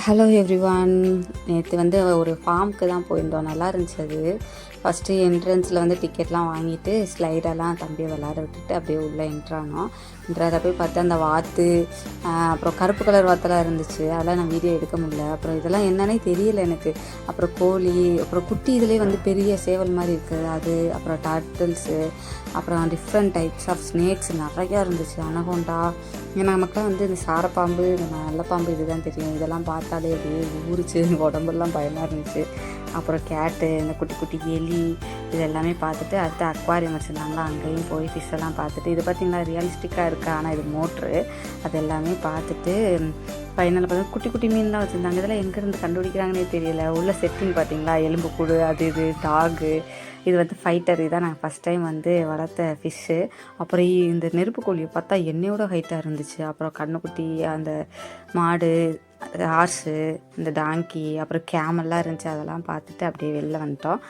Hello everyone. நேற்று வந்து ஒரு ஃபார்முக்கு தான் போயிருந்தோம். நல்லா இருந்துச்சு அது. ஃபஸ்ட்டு என்ட்ரன்ஸில் வந்து டிக்கெட்லாம் வாங்கிட்டு ஸ்லைடெல்லாம் தம்பியை விளாட விட்டுட்டு அப்படியே உள்ளே என்ட்ரானோம். என்ட்ராத போய் பார்த்தா அந்த வாத்து, அப்புறம் கருப்பு கலர் வாத்தெல்லாம் இருந்துச்சு. அதெல்லாம் நான் வீடியோ எடுக்க முடியல. அப்புறம் இதெல்லாம் என்னன்னே தெரியல எனக்கு. அப்புறம் கோழி, அப்புறம் குட்டி இதுலேயே வந்து பெரிய சேவல் மாதிரி இருக்குது அது, அப்புறம் டர்ட்டில்ஸு, அப்புறம் டிஃப்ரெண்ட் டைப்ஸ் ஆஃப் ஸ்னேக்ஸ் நிறையா இருந்துச்சு. அனகோண்டா. ஏன்னா நமக்குலாம் வந்து இந்த சாரப்பாம்பு, இந்த நல்ல பாம்பு இதுதான் தெரியும். இதெல்லாம் பார்த்தாலே அப்படியே ஊறிச்சு, உடம்பெல்லாம் பயமாக இருந்துச்சு. அப்புறம் கேட்டு, இந்த குட்டி குட்டி எலி, இது எல்லாமே பார்த்துட்டு அடுத்து அக்வாரியம் வச்சுருந்தாங்களா, அங்கேயும் போய் ஃபிஷ்ஷெல்லாம் பார்த்துட்டு, இது பார்த்திங்களா ரியலிஸ்டிக்காக இருக்குது, ஆனால் இது மோட்ரு. அது எல்லாமே பார்த்துட்டு ஃபைனலில் பார்த்தா குட்டி குட்டி மீன்லாம் வச்சுருந்தாங்க. இதெல்லாம் எங்கேருந்து கண்டுபிடிக்கிறாங்கன்னே தெரியல. உள்ள செட்டிங் பார்த்திங்களா, எலும்பு கூடு, அது இது டாகு, இது வந்து ஃபைட்டர். இதான் நாங்கள் ஃபஸ்ட் டைம் வந்து வளர்த்த ஃபிஷ்ஷு. அப்புறம் இந்த நெருப்பு கோழியை பார்த்தா என்னையோட ஹைட்டாக இருந்துச்சு. அப்புறம் கண்ணுக்குட்டி, அந்த மாடு, ஹார்ஸு, இந்த டாங்கி, அப்புறம் கேமெல்லாம் இருந்துச்சு. அதெல்லாம் பார்த்துட்டு அப்படியே வெளில வந்துட்டோம்.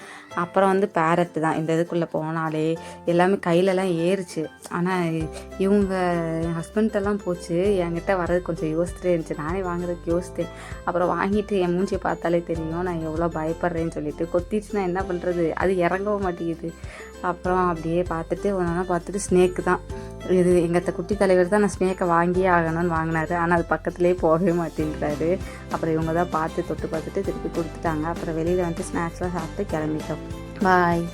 அப்புறம் வந்து பேரட்டு தான். இந்த இதுக்குள்ளே போனாலே எல்லாமே கையிலலாம் ஏறுச்சு. ஆனால் இவங்க என் ஹஸ்பண்ட்டெல்லாம் போச்சு. என்கிட்ட வர்றது கொஞ்சம் யோசிச்சுட்டே இருந்துச்சு. நானே வாங்குறதுக்கு யோசித்தேன். அப்புறம் வாங்கிட்டு என் மூஞ்சியை பார்த்தாலே தெரியும் நான் எவ்வளோ பயப்படுறேன்னு சொல்லிட்டு. கொத்திடுச்சுன்னா என்ன பண்ணுறது, அது இறங்கவும் மாட்டேங்குது. அப்புறம் அப்படியே பார்த்துட்டு ஒன்றா பார்த்துட்டு ஸ்னேக்கு தான் இது. எங்கள் குட்டி தலைவர் தான் நான் ஸ்னேக்கை வாங்கியே ஆகணும்னு வாங்கினாரு. ஆனால் அது பக்கத்துலேயே போகவே மாட்டேங்கிறாரு. அப்புறம் இவங்க தான் பார்த்து தொட்டு பார்த்துட்டு திருப்பி கொடுத்துட்டாங்க. அப்புறம் வெளியில் வந்துட்டு ஸ்நாக்ஸ்லாம் சாப்பிட்டு கிளம்பிட்டோம். பாய்.